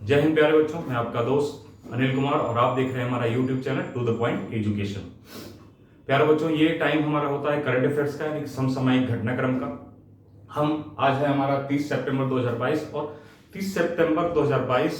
जय हिंद प्यारे बच्चों, मैं आपका दोस्त अनिल कुमार और आप देख रहे हैं हमारा YouTube channel to the point education. प्यारे बच्चों, ये टाइम हमारा होता है करंट अफेयर्स का, यानी समसामयिक घटनाक्रम का। हम आज है हमारा 30 सितंबर 2022 और 30 सितंबर 2022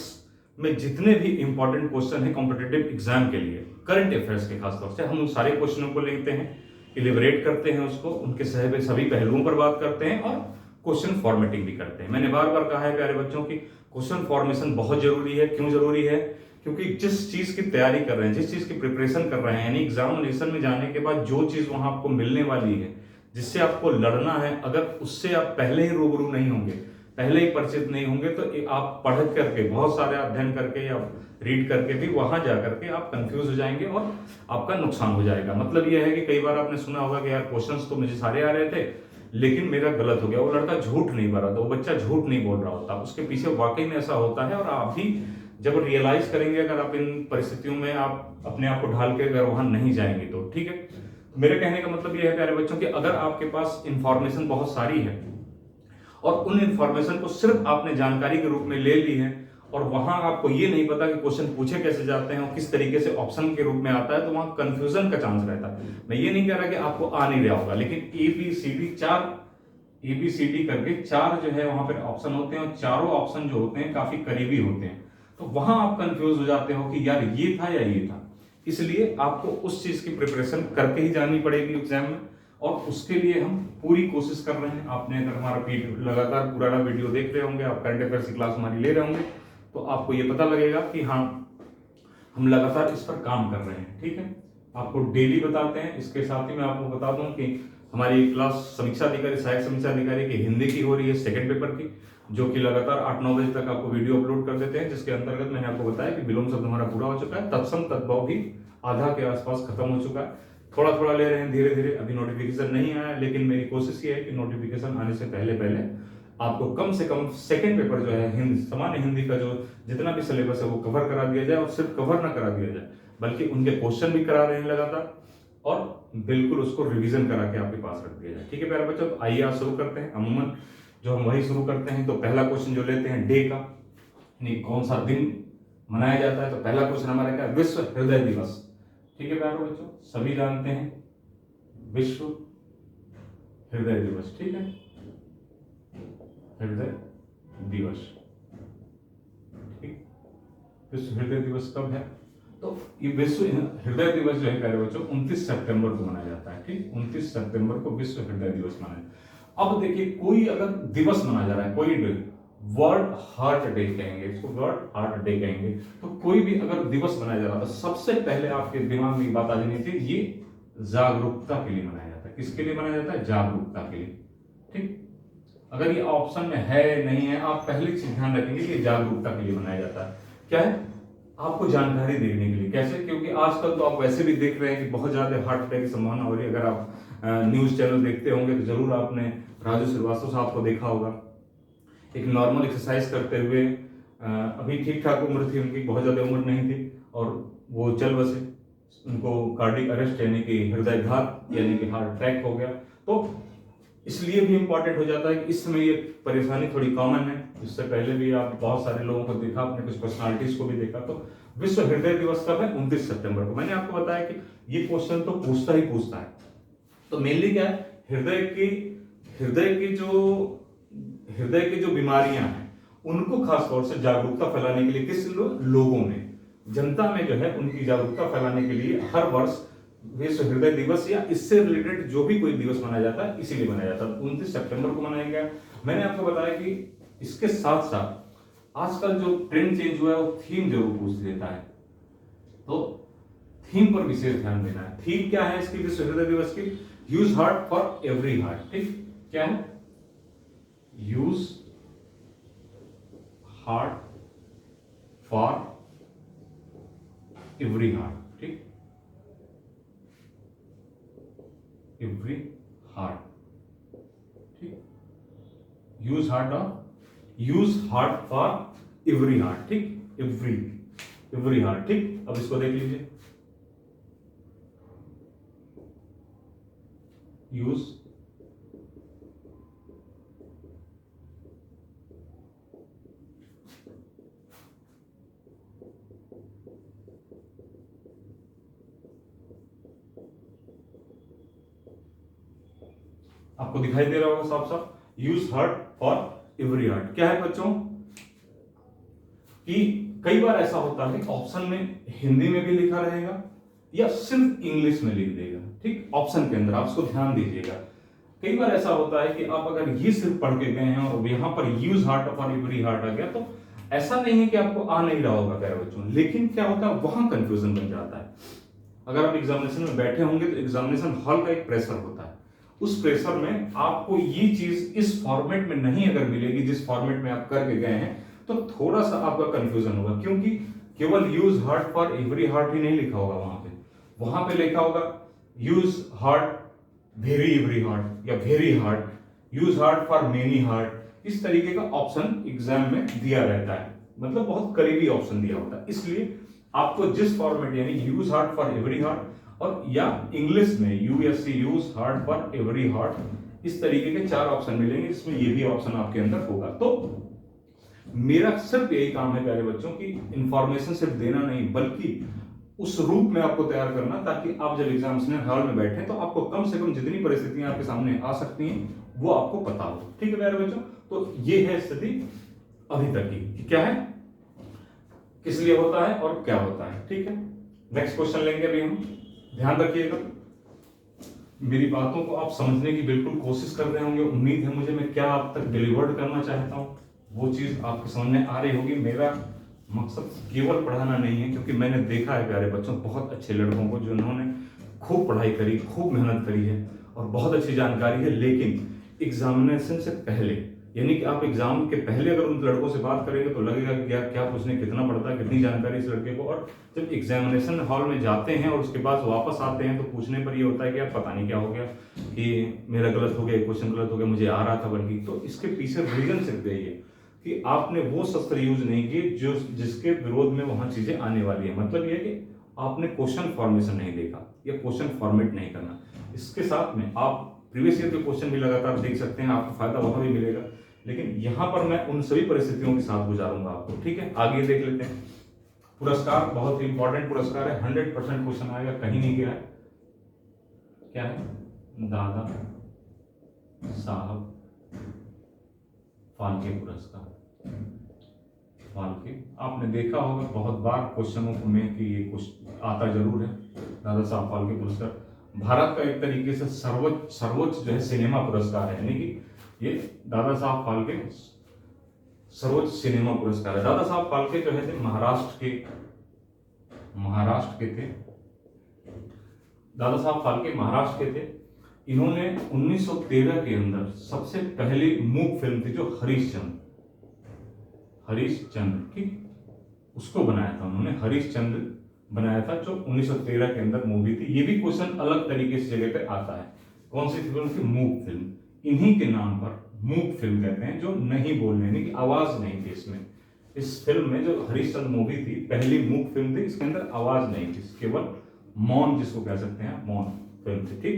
में जितने भी इंपॉर्टेंट क्वेश्चन हैं कॉम्पिटिटिव एग्जाम के लिए करंट अफेयर्स के खासतौर से, हम उन सारे क्वेश्चनों को लेते हैं, इलिबरेट करते हैं उसको, उनके सभी पहलुओं पर बात करते हैं और क्वेश्चन फॉर्मेटिंग भी करते हैं। मैंने बार बार कहा है प्यारे बच्चों की क्वेश्चन फॉर्मेशन बहुत जरूरी है। क्यों जरूरी है? क्योंकि जिस चीज की तैयारी कर रहे हैं, जिस चीज की प्रिपरेशन कर रहे हैं, यानी एग्जामिनेशन में जाने के बाद जो चीज वहां आपको मिलने वाली है, जिससे आपको लड़ना है, अगर उससे आप पहले ही रूबरू नहीं होंगे, पहले ही परिचित नहीं होंगे, तो आप पढ़ करके, बहुत सारे अध्ययन करके या रीड करके भी वहां जाकर के आप कंफ्यूज हो जाएंगे और आपका नुकसान हो जाएगा। मतलब यह है कि कई बार आपने सुना होगा कि यार क्वेश्चंस तो मुझे सारे आ रहे थे लेकिन मेरा गलत हो गया। वो लड़का झूठ नहीं बोल रहा था, वो बच्चा झूठ नहीं बोल रहा होता, उसके पीछे वाकई में ऐसा होता है। और आप भी जब रियलाइज करेंगे, अगर आप इन परिस्थितियों में आप अपने आप को ढाल के अगर वहां नहीं जाएंगे तो ठीक है। मेरे कहने का मतलब यह है प्यारे बच्चों कि अगर आपके पास इंफॉर्मेशन बहुत सारी है और उन इंफॉर्मेशन को सिर्फ आपने जानकारी के रूप में ले ली है और वहां आपको ये नहीं पता कि क्वेश्चन पूछे कैसे जाते हैं और किस तरीके से ऑप्शन के रूप में आता है, तो वहां कंफ्यूजन का चांस रहता है। मैं ये नहीं कह रहा कि आपको आ नहीं रहा होगा, लेकिन एबीसीडी करके चार जो है वहां पर ऑप्शन होते हैं और चारों ऑप्शन जो होते हैं काफी करीबी होते हैं, तो वहां आप कंफ्यूज हो जाते हो कि यार ये था या ये था। इसलिए आपको उस चीज की प्रिपरेशन करके ही जानी पड़ेगी एग्जाम में, और उसके लिए हम पूरी कोशिश कर रहे हैं। आपने अगर हमारा लगातार पुराना वीडियो देख रहे होंगे, आप करंट अफेयर्स की क्लास हमारी ले रहे होंगे, तो आपको ये पता लगेगा कि हाँ, हम लगातार इस पर काम कर रहे हैं। ठीक है, आपको डेली बताते हैं। इसके साथ ही मैं आपको बता दूं कि हमारी क्लास समीक्षा अधिकारी, सहायक समीक्षा अधिकारी की हिंदी की हो रही है, सेकंड पेपर की, जो कि लगातार 8-9 बजे तक आपको वीडियो अपलोड कर देते हैं, जिसके अंतर्गत मैंने आपको बताया कि विलोम शब्द हमारा पूरा हो चुका है, तत्सम तद्भव भी आधा के आसपास खत्म हो चुका है। थोड़ा थोड़ा ले रहे हैं, धीरे धीरे। अभी नोटिफिकेशन नहीं आया, लेकिन मेरी कोशिश ये है कि नोटिफिकेशन आने से पहले पहले आपको कम से कम सेकंड पेपर जो है हिंदी, सामान्य हिंदी का जो जितना भी सिलेबस है वो कवर करा दिया जाए, और सिर्फ कवर ना करा दिया जाए बल्कि उनके क्वेश्चन भी करा रहे हैं लगातार, और बिल्कुल उसको रिवीजन करा के आपके पास रख दिया जाए। ठीक है प्यारे बच्चों, तो आइए आज शुरू करते हैं। अमूमन जो हम वही शुरू करते हैं, तो पहला क्वेश्चन जो लेते हैं डे का, यानी कौन सा दिन मनाया जाता है, तो पहला क्वेश्चन हमारा क्या है? विश्व हृदय दिवस। ठीक है प्यारे बच्चों, सभी जानते हैं विश्व हृदय दिवस। ठीक है, हृदय दिवस। ठीक, विश्व हृदय दिवस कब है? तो ये विश्व हृदय दिवस जो है प्यारे बच्चों 29 सितंबर को मनाया जाता है। ठीक, 29 सितंबर को विश्व हृदय दिवस मनाया। अब देखिए, कोई अगर दिवस मनाया जा रहा है, कोई डे, वर्ल्ड हार्ट डे कहेंगे इसको, वर्ल्ड हार्ट डे कहेंगे, तो कोई भी अगर दिवस मनाया जा रहा है तो सबसे पहले आपके दिमाग में बात आ जानी चाहिए, ये जागरूकता के लिए मनाया जाता है। किसके लिए मनाया जाता है? जागरूकता के लिए। ठीक, अगर ये ऑप्शन में है नहीं है, आप पहली चीज ध्यान रखेंगे कि जागरूकता के लिए मनाया जाता है। क्या है? आपको जानकारी देने के लिए। कैसे? क्योंकि आजकल तो आप वैसे भी देख रहे हैं कि बहुत ज्यादा हार्ट अटैक की संभावना हो रही है। अगर आप न्यूज चैनल देखते होंगे तो जरूर आपने राजू श्रीवास्तव साहब को देखा होगा, एक नॉर्मल एक्सरसाइज करते हुए, अभी ठीक ठाक उम्र थी उनकी, बहुत ज्यादा उम्र नहीं थी, और वो चल बसे, उनको कार्डिक अरेस्ट यानी कि हृदयघात यानी कि हार्ट अटैक हो गया। तो इसलिए भी इंपॉर्टेंट हो जाता है कि इस समय ये परेशानी थोड़ी कॉमन है। इससे पहले भी आप बहुत सारे लोगों को देखा, आपने कुछ पर्सनालिटीज को भी देखा। तो विश्व हृदय दिवस कब है? 29 सितंबर को। मैंने आपको बताया कि ये क्वेश्चन तो पूछता ही पूछता है। तो मेनली क्या है, हृदय की जो बीमारियां हैं उनको खास तौर से जागरूकता फैलाने के लिए लोगों में, जनता में जो है, उनकी जागरूकता फैलाने के लिए हर वर्ष विश्व हृदय दिवस या इससे रिलेटेड जो भी कोई दिवस मनाया जाता है इसीलिए मनाया जाता है। 29 सितंबर को मनाया गया। मैंने आपको बताया कि इसके साथ साथ आजकल जो ट्रेंड चेंज हुआ है वो थीम जरूर पूछ लेता है, तो थीम पर विशेष ध्यान देना है। थीम क्या है इसकी विश्व हृदय दिवस की? Use heart for every heart. ठीक, क्या है? Use heart for every heart. ठीक, एवरी हार्ट। ठीक, use heart for every heart. ठीक, एवरी हार्ट। ठीक, अब इसको देख लीजिए, यूज आपको दिखाई दे रहा होगा साफ साफ, use heart for every heart. क्या है बच्चों कि कई बार ऐसा होता है ऑप्शन में हिंदी में भी लिखा रहेगा या सिर्फ इंग्लिश में लिख देगा, ठीक, ऑप्शन के अंदर आप उसको ध्यान दीजिएगा। कई बार ऐसा होता है कि आप अगर ये सिर्फ पढ़ के गए हैं और यहाँ पर use heart for every heart आ गया, तो ऐसा नहीं है कि आपको आ नहीं रहा होगा प्यारे बच्चों, लेकिन क्या होता है वहां कंफ्यूजन बन जाता है। अगर आप एग्जामिनेशन में बैठे होंगे तो एग्जामिनेशन हॉल का एक प्रेशर होता है, उस प्रेशर में आपको ये चीज इस फॉर्मेट में नहीं अगर मिलेगी जिस फॉर्मेट में आप करके गए हैं, तो थोड़ा सा आपका कंफ्यूजन होगा, क्योंकि केवल use heart for every heart ही नहीं लिखा होगा वहां पे लिखा होगा use heart very every heart या very heart, use heart for many heart, इस तरीके का ऑप्शन एग्जाम में दिया रहता है, मतलब बहुत करीबी ऑप्शन दिया होता है। इसलिए आपको जिस फॉर्मेट यानी use heart for every heart और या इंग्लिश में USC use heart for every heart, इस तरीके के 4 ऑप्शन मिलेंगे, जिसमें ये भी ऑप्शन आपके अंदर होगा। तो मेरा सिर्फ यही काम है प्यारे बच्चों की इंफॉर्मेशन सिर्फ देना नहीं, बल्कि उस रूप में आपको तैयार करना, ताकि आप जब एग्जामिनेशन हॉल में बैठे तो आपको कम से कम जितनी परिस्थितियां आपके सामने आ सकती हैं वो आपको पता हो। ठीक है प्यारे बच्चों, तो ये है स्थिति अभी तक की, क्या है, किस लिए होता है और क्या होता है। ठीक है, नेक्स्ट क्वेश्चन लेंगे अभी हम। ध्यान रखिएगा, मेरी बातों को आप समझने की बिल्कुल कोशिश कर रहे होंगे, उम्मीद है मुझे, मैं क्या आप तक डिलीवर्ड करना चाहता हूं वो चीज आपके समझ में आ रही होगी। मेरा मकसद केवल पढ़ाना नहीं है, क्योंकि मैंने देखा है प्यारे बच्चों बहुत अच्छे लड़कों को जिन्होंने खूब पढ़ाई करी, खूब मेहनत करी है और बहुत अच्छी जानकारी है, लेकिन एग्जामिनेशन से पहले यानी कि आप एग्जाम के पहले अगर उन लड़कों से बात करेंगे तो लगेगा कि यार क्या पूछने, कितना पढ़ता है, कितनी जानकारी इस लड़के को। और जब एग्जामिनेशन हॉल में जाते हैं और उसके बाद वापस आते हैं तो पूछने पर ये होता है कि यार पता नहीं क्या हो गया, कि मेरा गलत हो गया, क्वेश्चन गलत हो गया, मुझे आ रहा था बल्कि। तो इसके पीछे रीजन सिर्फ यही है कि आपने वो शस्त्र यूज नहीं किए जो जिसके विरोध में वहां चीजें आने वाली है। मतलब ये कि आपने क्वेश्चन फॉर्मेशन नहीं देखा या क्वेश्चन फॉर्मेट नहीं करना। इसके साथ में आप प्रीवियस ईयर के क्वेश्चन भी लगातार देख सकते हैं, आपको फायदा वहां भी मिलेगा, लेकिन यहां पर मैं उन सभी परिस्थितियों के साथ गुजारूंगा आपको। ठीक है, आगे देख लेते हैं। पुरस्कार बहुत ही इंपॉर्टेंट पुरस्कार है, 100% क्वेश्चन आएगा, कहीं नहीं गया है। क्या है, दादा साहब फाल्के पुरस्कार। फाल्के आपने देखा होगा बहुत बार क्वेश्चनों में कि ये आता जरूर है। दादा साहब फाल्के पुरस्कार भारत का एक तरीके से सर्वोच्च जो है सिनेमा पुरस्कार है, यानी कि ये दादा साहब फाल्के सर्वोच्च सिनेमा पुरस्कार है। दादा साहब फाल्के जो है महाराष्ट्र के थे। दादा साहब फाल्के महाराष्ट्र के थे। इन्होंने 1913 के अंदर सबसे पहली मूक फिल्म थी जो हरिश्चंद्र, ठीक, उसको बनाया था उन्होंने, हरिश्चंद्र बनाया था, जो 1913 के अंदर मूवी थी। ये भी क्वेश्चन अलग तरीके से जगह पे आता है, कौन सी फिल्म थी, मूक फिल्म। इन्हीं के नाम पर मूक फिल्म कहते हैं, जो नहीं बोलने यानी कि आवाज नहीं थी इसमें। इस फिल्म में जो हरिश्चंद्र मूवी थी पहली मूक फिल्म थी, इसके अंदर आवाज नहीं थी, केवल मौन जिसको कह सकते हैं, मौन फिल्म थी। ठीक,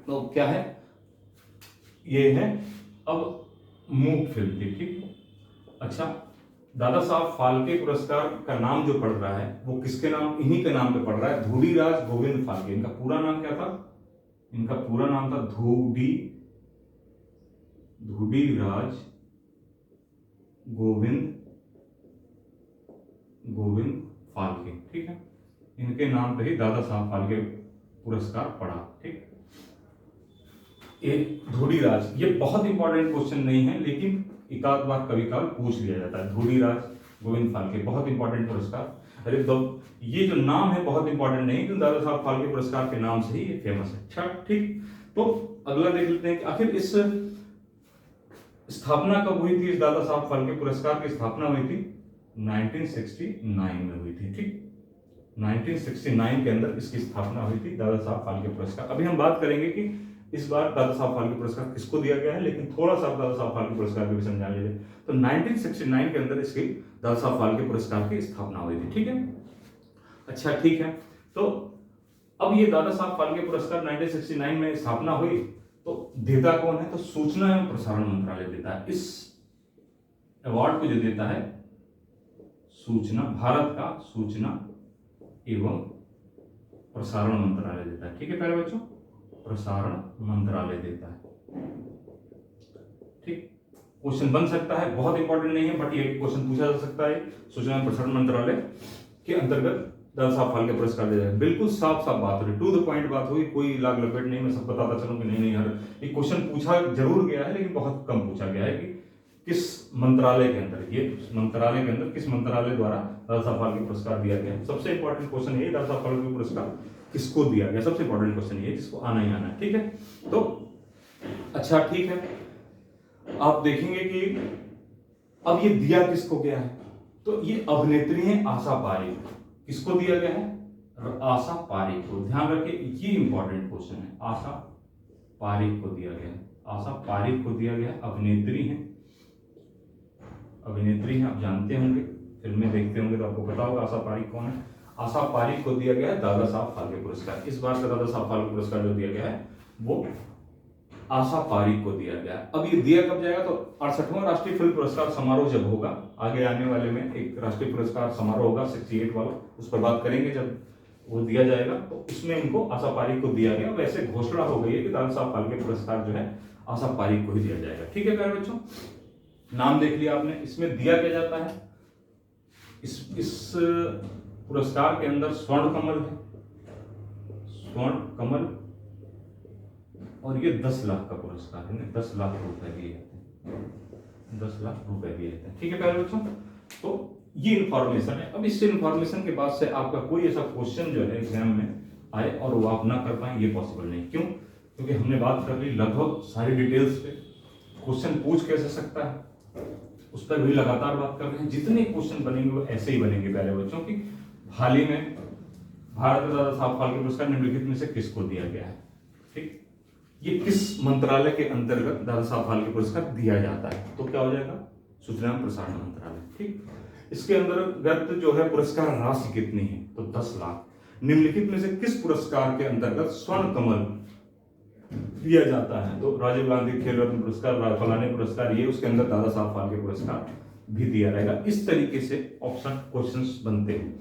तो क्या है, ये है अब मूक फिल्म थी। ठीक, अच्छा, दादा साहब फाल्के पुरस्कार का नाम जो पढ़ रहा है वो किसके नाम, इन्हीं के नाम पे पढ़ रहा है, धूड़ीराज गोविंद फाल्के। इनका पूरा नाम क्या था, इनका पूरा नाम था धूड़ीराज गोविंद फाल्के। ठीक है, इनके नाम पे ही दादा साहब फाल्के पुरस्कार पड़ा। ठीक, ये धूड़ीराज, ये बहुत इंपॉर्टेंट क्वेश्चन नहीं है, लेकिन एक आध बार कभी कभार पूछ लिया जाता है। धूड़ीराज गोविंद फाल्के बहुत इंपॉर्टेंट पुरस्कार। अरे तो ये जो नाम है बहुत इंपॉर्टेंट नहीं, क्योंकि दादा साहब फाल्के पुरस्कार के नाम से ही ये फेमस है। अच्छा, ठीक, तो अगला देख लेते हैं कि आखिर इस स्थापना कब हुई थी। इस दादा साहब फाल्के पुरस्कार की स्थापना हुई थी 1969 में हुई थी। ठीक, 1969 के अंदर इसकी स्थापना हुई थी, दादा साहब फाल्के पुरस्कार। अभी हम बात करेंगे कि इस बार दादा साहब फाल्के पुरस्कार किसको दिया गया है, लेकिन थोड़ा सा दादा साहब फाल्के पुरस्कार के विषय में जान लीजिए। तो 1969 के अंदर इसकी दादा साहब फाल्के पुरस्कार की स्थापना हुई थी। ठीक है, अच्छा, ठीक है, तो अब ये दादा साहब फाल्के पुरस्कार 1969 में स्थापना हुई, तो देता कौन है, तो सूचना एवं प्रसारण मंत्रालय देता है। इस अवार्ड को जो देता है सूचना, भारत का सूचना एवं प्रसारण मंत्रालय देता है। ठीक है प्यारे बच्चों, प्रसारण मंत्रालय देता है। ठीक, क्वेश्चन बन सकता है, बहुत इंपॉर्टेंट नहीं है, बट ये क्वेश्चन पूछा जा सकता है। सूचना एवं प्रसारण मंत्रालय के अंतर्गत दादा साहब फाल्के पुरस्कार दिया जाए। बिल्कुल साफ साफ बात हो रही, टू द पॉइंट बात हुई, कोई लाग लपेट नहीं। मैं सब बताता चलूं कि नहीं यार, ये क्वेश्चन पूछा जरूर गया है लेकिन बहुत कम पूछा गया है कि किस मंत्रालय के अंदर, ये मंत्रालय के अंदर किस मंत्रालय द्वारा दादा साहब फाल्के पुरस्कार दिया गया। सबसे इंपॉर्टेंट क्वेश्चन ये, दादा साहब फाल्के पुरस्कार किसको दिया गया, सबसे इंपॉर्टेंट क्वेश्चन ये, जिसको आना ही आना है। ठीक है, तो अच्छा ठीक है, आप देखेंगे कि अब ये दिया किसको गया है, तो ये अभिनेत्री है आशा पारेख। किसको दिया गया है, आशा पारेख को। ध्यान रखिए, ये इंपॉर्टेंट क्वेश्चन है, आशा पारेख को दिया गया है, आशा पारेख को दिया गया है। अभिनेत्री है, अभिनेत्री है, आप जानते होंगे, फिल्में देखते होंगे तो आपको पता होगा आशा पारेख कौन है। आशा पारेख को दिया गया है दादा साहब फाल्के पुरस्कार। इस बार का दादा साहब फाल्के पुरस्कार जो दिया गया है वो आशा पारेख को दिया गया है। अब ये दिया कब जाएगा, तो 68वां राष्ट्रीय फिल्म पुरस्कार समारोह जब होगा, आगे आने वाले में एक राष्ट्रीय पुरस्कार समारोह होगा 68 वाला, उस पर बात करेंगे जब वो दिया जाएगा, तो उसमें इनको आशा पारेख को दिया गया। वैसे घोषणा हो गई है कि दादा साहब फाल्के पुरस्कार जो है आशा पारेख को ही दिया जाएगा। ठीक है प्यारे बच्चों, नाम देख लिया आपने। इसमें दिया क्या जाता है, इस पुरस्कार के अंदर स्वर्ण कमल है, स्वर्ण कमल, और ये 10 लाख का पुरस्कार है, 10 लाख रुपए दिए जाते हैं, 10 लाख रुपए दिए जाते हैं। ठीक है प्यारे बच्चों, तो ये इंफॉर्मेशन है। अब इस इंफॉर्मेशन के बाद से आपका कोई ऐसा क्वेश्चन जो है एग्जाम में आए और वो आप ना कर पाए, ये पॉसिबल नहीं। क्यों, क्योंकि हमने बात कर ली लगभग सारी डिटेल्स पे, क्वेश्चन पूछ कैसे सकता है उस पर भी लगातार बात कर रहे हैं। जितने क्वेश्चन बनेंगे वो ऐसे ही बनेंगे प्यारे बच्चों की। हाल ही में भारत दादा साहब फाल्के पुरस्कार निम्नलिखित में से किसको दिया गया है, ठीक, ये किस मंत्रालय के अंतर्गत दादा साहब फाल्के पुरस्कार दिया जाता है, तो क्या हो जाएगा, सूचना एवं प्रसारण मंत्रालय। ठीक, इसके अंतर्गत जो है पुरस्कार राशि कितनी है, तो 10 लाख। निम्नलिखित में से किस पुरस्कार के अंतर्गत स्वर्ण कमल दिया जाता है, तो राजीव गांधी खेल रत्न पुरस्कार, फलाने पुरस्कार, ये उसके अंदर दादा साहब फाल्के पुरस्कार भी दिया रहेगा। इस तरीके से ऑप्शन क्वेश्चंस बनते हैं।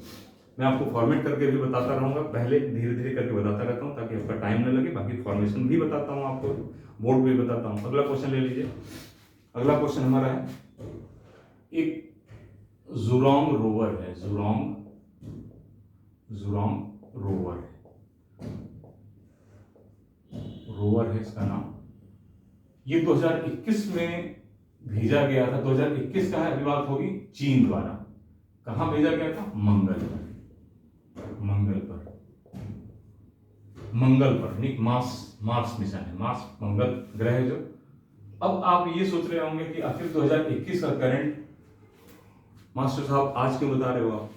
मैं आपको फॉर्मेट करके भी बताता रहूंगा, पहले धीरे धीरे करके बताता रहता हूं ताकि आपका टाइम न लगे। बाकी फॉर्मेशन भी बताता हूं आपको, बोर्ड भी बताता हूं। अगला क्वेश्चन ले लीजिए। अगला क्वेश्चन हमारा है, एक जुरोंग रोवर है, जुरोंग रोवर है इसका नाम। ये 2021 में भेजा गया था। 2021 का है, अभी बात होगी चीन द्वारा। कहां भेजा गया था, मंगल पर नहीं, मार्स मिशन है, मार्स मंगल ग्रह है जो। अब आप ये सोच रहे होंगे कि आखिर 2021 का करंट मास्टर साहब आज क्यों बता रहे हो आप,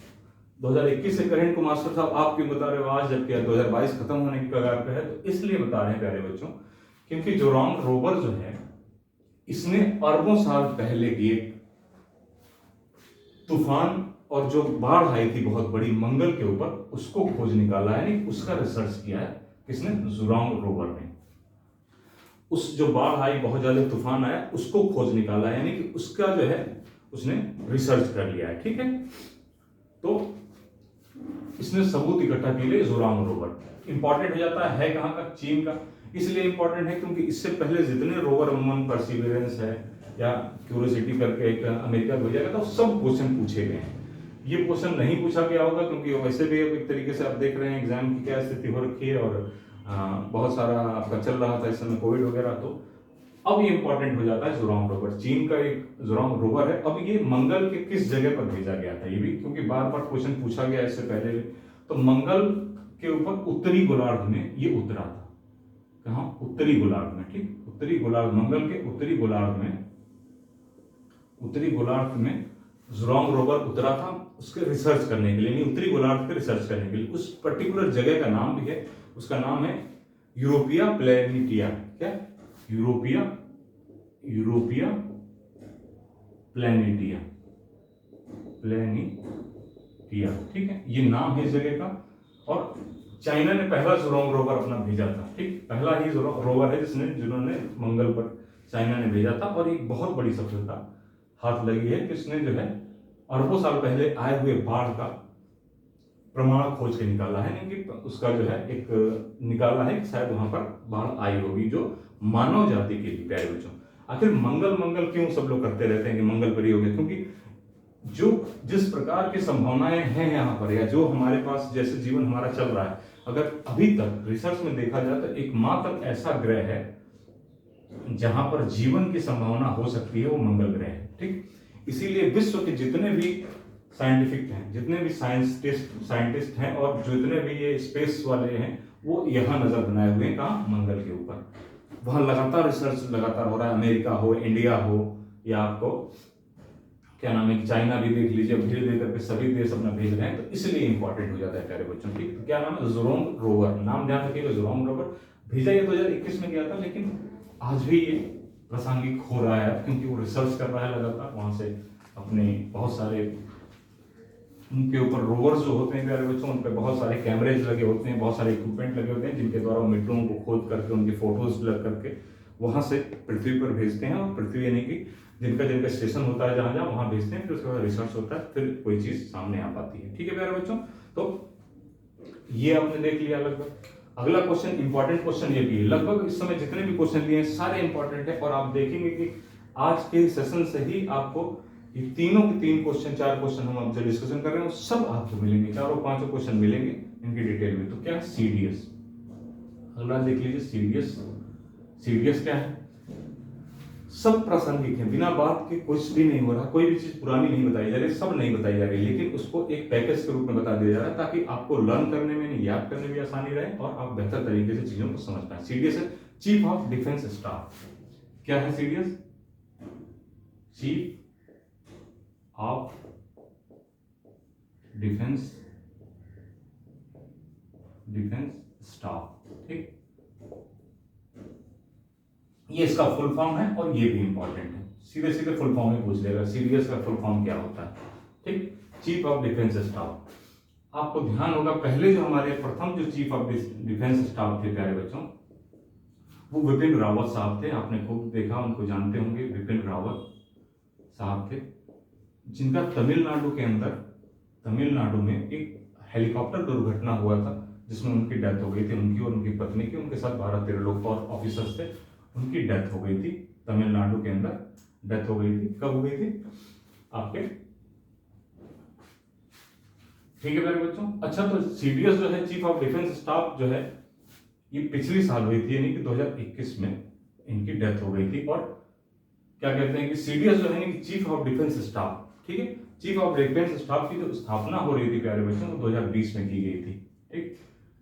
2021 से करंट को मास्टर साहब आप क्यों बता रहे हो आज, जबकि 2022 खत्म होने की कगार पे है। तो इसलिए बता रहे हैं प्यारे बच्चों, क्योंकि जोरांग रोवर जो है इसने अरबों साल पहले की एक तूफान और जो बाढ़ आई थी बहुत बड़ी मंगल के ऊपर, उसको खोज निकाला है, यानी उसका रिसर्च किया है। किसने, जुरांग रोवर ने। उस जो बाढ़ आई, बहुत ज्यादा तूफान आया, उसको खोज निकाला है, यानी कि उसका जो है उसने रिसर्च कर लिया है। ठीक है, तो इसने सबूत इकट्ठा किए लिए जुरांग रोवर। इंपॉर्टेंट हो जाता है कहां का, चीन का। इसलिए इंपॉर्टेंट है क्योंकि इससे पहले जितने रोवर, अमूमन परसिवियरेंस है या क्यूरियोसिटी करके एक अमेरिका भेजा गया था, सब क्वेश्चन पूछे गए हैं। ये क्वेश्चन नहीं पूछा गया होगा क्योंकि वैसे भी अब एक तरीके से आप देख रहे हैं एग्जाम की क्या स्थिति हो रखी है, और बहुत सारा आपका चल रहा था इस समय कोविड वगैरह, तो अब ये इंपॉर्टेंट हो जाता है जुरांग रोवर। चीन का एक जुरांग रोवर है। अब ये मंगल के किस जगह पर भेजा गया था, ये भी क्योंकि बार बार क्वेश्चन पूछा गया इससे पहले। तो मंगल के ऊपर उत्तरी गोलार्ध में ये उतरा था। कहां, उत्तरी गोलार्ध में। ठीक, उत्तरी गोलार्ध, मंगल के उत्तरी गोलार्ध में जुरांग रोवर उतरा था उसके रिसर्च करने के लिए, उत्तरी गोलार्ध पे रिसर्च करने के लिए। उस पर्टिकुलर जगह का नाम भी है, उसका नाम है यूरोपिया प्लेनिटिया। क्या, यूरोपिया प्लेनिटिया। ठीक है, ये नाम है इस जगह का। और चाइना ने पहला जुरांग रोवर अपना भेजा था। ठीक, पहला ही रोवर है जिन्होंने मंगल पर चाइना ने भेजा था, और एक बहुत बड़ी सफलता हाथ लगी है कि उसने जो है अरबों साल पहले आए हुए बाढ़ का प्रमाण खोज के निकाला है, यानी कि उसका जो है एक निकाला है कि शायद वहां पर बाढ़ आई होगी जो मानव जाति के लिए, प्यारे बच्चों, आखिर मंगल मंगल क्यों सब लोग करते रहते हैं कि मंगल पर ही हो गया, क्योंकि जो जिस प्रकार की संभावनाएं हैं यहाँ पर, या जो हमारे पास जैसे जीवन हमारा चल रहा है, अगर अभी तक रिसर्च में देखा जाए तो एकमात्र ऐसा ग्रह है जहां पर जीवन की संभावना हो सकती है, वो मंगल ग्रह है। ठीक, इसीलिए विश्व के जितने भी साइंटिफिक हैं, जितने भी साइंटिस्ट हैं और जितने भी ये स्पेस वाले हैं, वो यहाँ नजर बनाए हुए हैं, कहाँ, मंगल के ऊपर। वहां लगातार रिसर्च लगातार हो रहा है, अमेरिका हो, इंडिया हो, या आपको क्या नाम है, चाइना भी देख लीजिए, धीरे धीरे करके सभी देश अपना भेज रहे हैं, तो इसलिए इंपॉर्टेंट हो जाता है प्यारे बच्चों। ठीक, क्या नाम है, ज़ेरोम रोवर, नाम ध्यान रखिएगा, ज़ेरोम रोवर भेजा ये 2021 में गया था, लेकिन आज भी ये प्रासंगिक हो रहा है क्योंकि वो रिसर्च कर रहा है लगातार, वहां से अपने बहुत सारे उनके ऊपर रोवर्स जो होते हैं प्यारे बच्चों, उन पर बहुत सारे कैमरेज लगे होते हैं, बहुत सारे इक्विपमेंट लगे होते हैं, जिनके द्वारा वो मिट्टों को खोद करके उनकी फोटोज लग करके वहां से पृथ्वी पर भेजते हैं, और पृथ्वी यानी कि जिनका जिनका स्टेशन होता है जहां जहां, वहां भेजते हैं, फिर उसके बाद रिसर्च होता है, फिर कोई चीज सामने आ पाती है। ठीक है प्यारे बच्चों, तो ये आपने देख लिया लगभग। अगला क्वेश्चन, इंपॉर्टेंट क्वेश्चन ये भी है, लगभग इस समय जितने भी क्वेश्चन लिए हैं सारे इंपॉर्टेंट है, और आप देखेंगे कि आज के सेशन से ही आपको ये तीनों के तीन क्वेश्चन, चार क्वेश्चन हम अब जो डिस्कशन कर रहे हैं सब आपको मिलेंगे, चारों पांचों क्वेश्चन मिलेंगे इनकी डिटेल में। तो क्या है, सीडीएस, अगला देख लीजिए, सीडीएस। सीडीएस क्या है, सब प्रासंगिक है, बिना बात के कुछ भी नहीं हो रहा, कोई भी चीज पुरानी नहीं बताई जा रही, सब नहीं बताई जा रही, लेकिन उसको एक पैकेज के रूप में बता दिया जा रहा है ताकि आपको लर्न करने में, याद करने में आसानी रहे और आप बेहतर तरीके से चीजों को समझ पाए। सीडीएस है चीफ ऑफ डिफेंस स्टाफ। क्या है CDS, chief of defence staff. ठीक, ये इसका फुल फॉर्म है और ये भी इंपॉर्टेंट है, सीधे सीधे फुल फॉर्म में पूछ लेगा, सीडीएस का फुल फॉर्म क्या होता है। ठीक, चीफ ऑफ डिफेंस स्टाफ। आपको ध्यान होगा पहले जो हमारे प्रथम जो चीफ ऑफ डिफेंस स्टाफ थे प्यारे बच्चों, वो विपिन रावत साहब थे, आपने खूब देखा, उनको जानते होंगे, विपिन रावत साहब थे, जिनका तमिलनाडु के अंदर, तमिलनाडु में एक हेलीकॉप्टर दुर्घटना हुआ था जिसमें उनकी डेथ हो गई थी, उनकी और उनकी पत्नी की, उनके साथ 12-13 लोग और ऑफिसर्स थे, उनकी डेथ हो गई थी तमिलनाडु के अंदर, डेथ हो गई थी। कब हो गई थी आपके, ठीक है मेरे बच्चों। अच्छा, तो सीडीएस जो है, चीफ ऑफ डिफेंस स्टाफ जो है, ये पिछली साल हुई थी, यानी कि 2021 में इनकी डेथ हो गई थी। और क्या कहते हैं कि सीडीएस जो है, यानी कि चीफ ऑफ डिफेंस स्टाफ, ठीक है, चीफ ऑफ डिफेंस स्टाफ की जो स्थापना हो रही थी प्यारे बच्चों, वो 2020 में की गई थी। ठीक,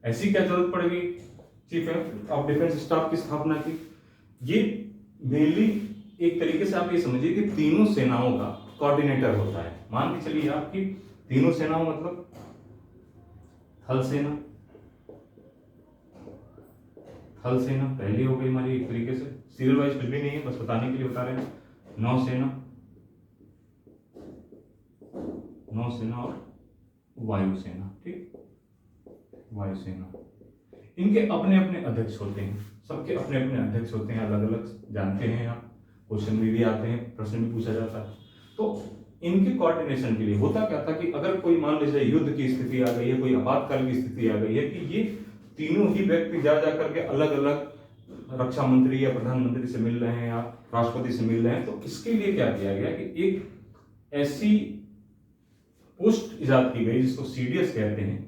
ऐसी क्या जरूरत पड़ गई चीफ ऑफ डिफेंस स्टाफ की स्थापना की, ये मेनली एक तरीके से आप ये समझिए कि तीनों सेनाओं का कोऑर्डिनेटर होता है। मान के चलिए आपकी तीनों सेनाओं मतलब थल सेना, थल सेना पहली हो गई हमारी, एक तरीके से सीरियल वाइज कुछ भी नहीं है, बस बताने के लिए बता रहे हैं। नौसेना, नौसेना और वायुसेना। ठीक, वायुसेना, इनके अपने अपने अध्यक्ष होते हैं, सबके अपने अपने अध्यक्ष होते हैं, अलग अलग, जानते हैं आप, क्वेश्चन में भी आते हैं, प्रश्न भी पूछा जाता है। तो इनके कोऑर्डिनेशन के लिए होता क्या था कि अगर कोई मान लीजिए युद्ध की स्थिति आ गई है, कोई आपातकाल की स्थिति आ गई है, कि ये तीनों ही व्यक्ति जा करके अलग अलग रक्षा मंत्री या प्रधानमंत्री से मिल रहे हैं या राष्ट्रपति से मिल रहे हैं, तो इसके लिए क्या किया गया कि एक ऐसी पोस्ट इजाद की गई जिसको सीडीएस कहते हैं,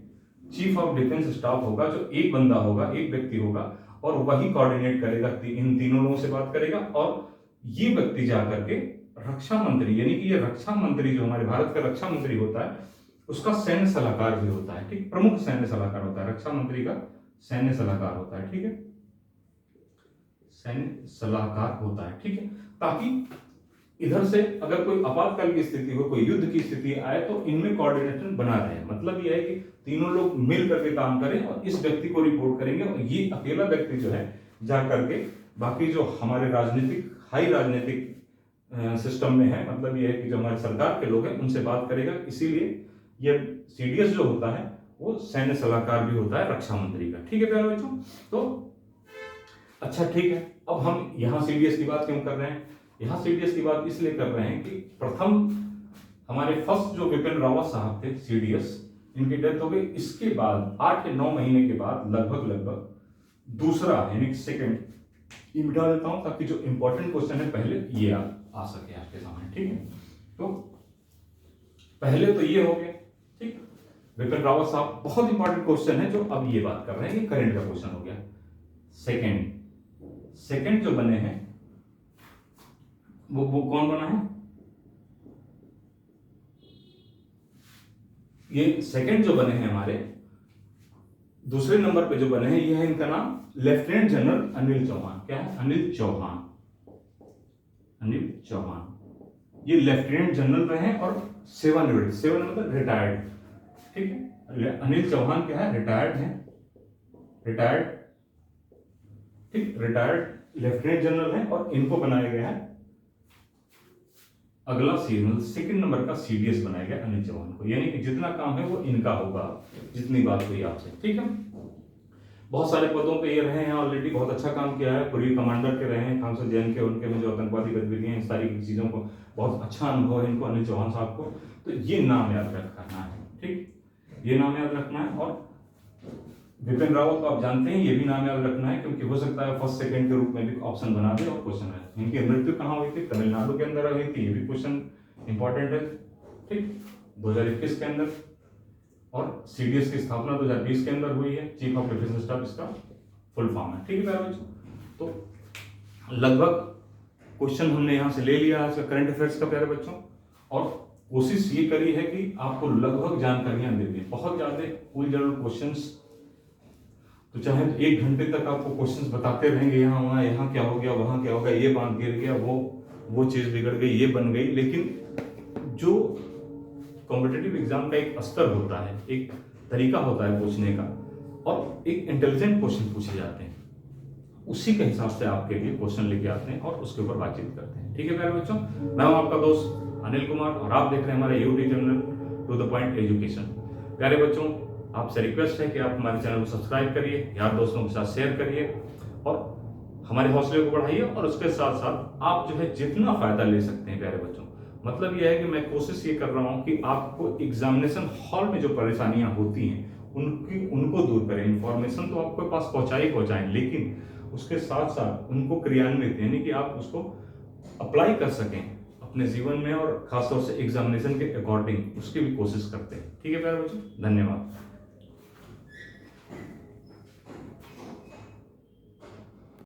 चीफ ऑफ डिफेंस स्टाफ होगा, जो एक बंदा होगा, एक व्यक्ति होगा, और वही कोऑर्डिनेट करेगा, इन तीनों लोगों से बात करेगा, और ये व्यक्ति जाकर के रक्षा मंत्री, यानी कि ये रक्षा मंत्री जो हमारे भारत का रक्षा मंत्री होता है, उसका सैन्य सलाहकार भी होता है। ठीक, प्रमुख सैन्य सलाहकार होता है, रक्षा मंत्री का सैन्य सलाहकार होता है। ठीक है, सैन्य सलाहकार होता है। ठीक है, ताकि इधर से अगर कोई आपातकाल की स्थिति हो, कोई युद्ध की स्थिति आए, तो इनमें कोऑर्डिनेशन बना रहे। मतलब ये है कि तीनों लोग मिल करके काम करें और इस व्यक्ति को रिपोर्ट करेंगे, और ये अकेला व्यक्ति जो है जा करके बाकी जो हमारे राजनीतिक, हाई राजनीतिक सिस्टम में है, मतलब ये है कि जो हमारे सरकार के लोग हैं उनसे बात करेगा। इसीलिए ये सीडीएस जो होता है वो सैन्य सलाहकार भी होता है रक्षा मंत्री का। ठीक है प्यारे बच्चों, तो अच्छा ठीक है, अब हम यहाँ सीडीएस की बात क्यों कर रहे हैं, यहाँ सीडीएस की बात इसलिए कर रहे हैं कि प्रथम हमारे फर्स्ट जो विपिन रावत साहब थे सीडीएस, इनकी डेथ हो गई। इसके बाद 8 या 9 महीने के बाद लगभग दूसरा यानी सेकंड ये मिटा देता हूं ताकि जो इंपॉर्टेंट क्वेश्चन है पहले ये आ सके आपके सामने। ठीक है, तो पहले तो ये हो गया। ठीक, विपिन रावत साहब बहुत इंपॉर्टेंट क्वेश्चन है जो अब ये बात कर रहे हैं, ये करंट का क्वेश्चन हो गया। सेकंड जो बने हैं वो कौन बना है? ये सेकंड जो बने हैं हमारे दूसरे नंबर पे जो बने हैं, ये है इनका नाम लेफ्टिनेंट जनरल अनिल चौहान। क्या है? अनिल चौहान। ये लेफ्टिनेंट जनरल रहे और सेवानिवृत्त मतलब रिटायर्ड। ठीक है, अनिल चौहान क्या है? रिटायर्ड है, रिटायर्ड लेफ्टिनेंट जनरल है और इनको बनाया गया है अगला सेकंड नंबर का सीडीएस बनाया गया अनिल चौहान को। यानी कि जितना काम है वो इनका होगा, जितनी बात हुई आपसे। ठीक है, बहुत सारे पदों पे ये रहे हैं ऑलरेडी, बहुत अच्छा काम किया है, पूर्वी कमांडर के रहे हैं खामसर जैन के, उनके में जो आतंकवादी गतिविधियां, इस सारी चीजों को बहुत अच्छा अनुभव है इनको, अनिल चौहान साहब को। तो ये नाम याद रखना है। ठीक, ये नाम याद रखना है। और विपिन रावत को आप जानते हैं, ये भी नाम याद रखना है क्योंकि हो सकता है फर्स्ट सेकंड के रूप में भी ऑप्शन बना दे और क्वेश्चन है। इनकी मृत्यु कहाँ हुई थी? तमिलनाडु के अंदर हुई थी, ये भी क्वेश्चन इंपॉर्टेंट है। ठीक, 2021 के अंदर। और सीडीएस की स्थापना 2020 के अंदर हुई है। चीफ ऑफ डिफेंस स्टाफ इसका फुल फॉर्म है। ठीक है प्यारे बच्चों, तो लगभग क्वेश्चन हमने यहाँ से ले लिया आज का करंट अफेयर्स का प्यारे बच्चों, और कोशिश ये करी है कि आपको लगभग जानकारियां दे दी। बहुत ज्यादा कोई जरूर क्वेश्चंस तो चाहे 1 घंटे तक आपको क्वेश्चंस बताते रहेंगे, यहाँ क्या हो गया, वहां क्या हो गया, ये बांध गिर गया, वो चीज बिगड़ गई, ये बन गई। लेकिन जो कॉम्पिटिटिव एग्जाम का एक स्तर होता है, एक तरीका होता है पूछने का, और एक इंटेलिजेंट क्वेश्चन पूछे जाते हैं, उसी के हिसाब से आपके लिए क्वेश्चन लेके आते हैं और उसके ऊपर बातचीत करते हैं। ठीक है प्यारे बच्चों, मैं हूं आपका दोस्त अनिल कुमार और आप देख रहे हैं हमारा YouTube channel to the point education. प्यारे बच्चों, आपसे रिक्वेस्ट है कि आप हमारे चैनल को सब्सक्राइब करिए, यार दोस्तों के साथ शेयर करिए और हमारे हौसले को बढ़ाइए, और उसके साथ साथ आप जो है जितना फायदा ले सकते हैं प्यारे बच्चों। मतलब यह है कि मैं कोशिश ये कर रहा हूं कि आपको एग्जामिनेशन हॉल में जो परेशानियां होती हैं उनको दूर करें। इंफॉर्मेशन तो आपके पास पहुंचाएं, लेकिन उसके साथ साथ उनको क्रियान्वित यानी कि आप उसको अप्लाई कर सकें अपने जीवन में, और खासतौर से एग्जामिनेशन के अकॉर्डिंग उसकी भी कोशिश करते हैं। ठीक है प्यारे बच्चों, धन्यवाद।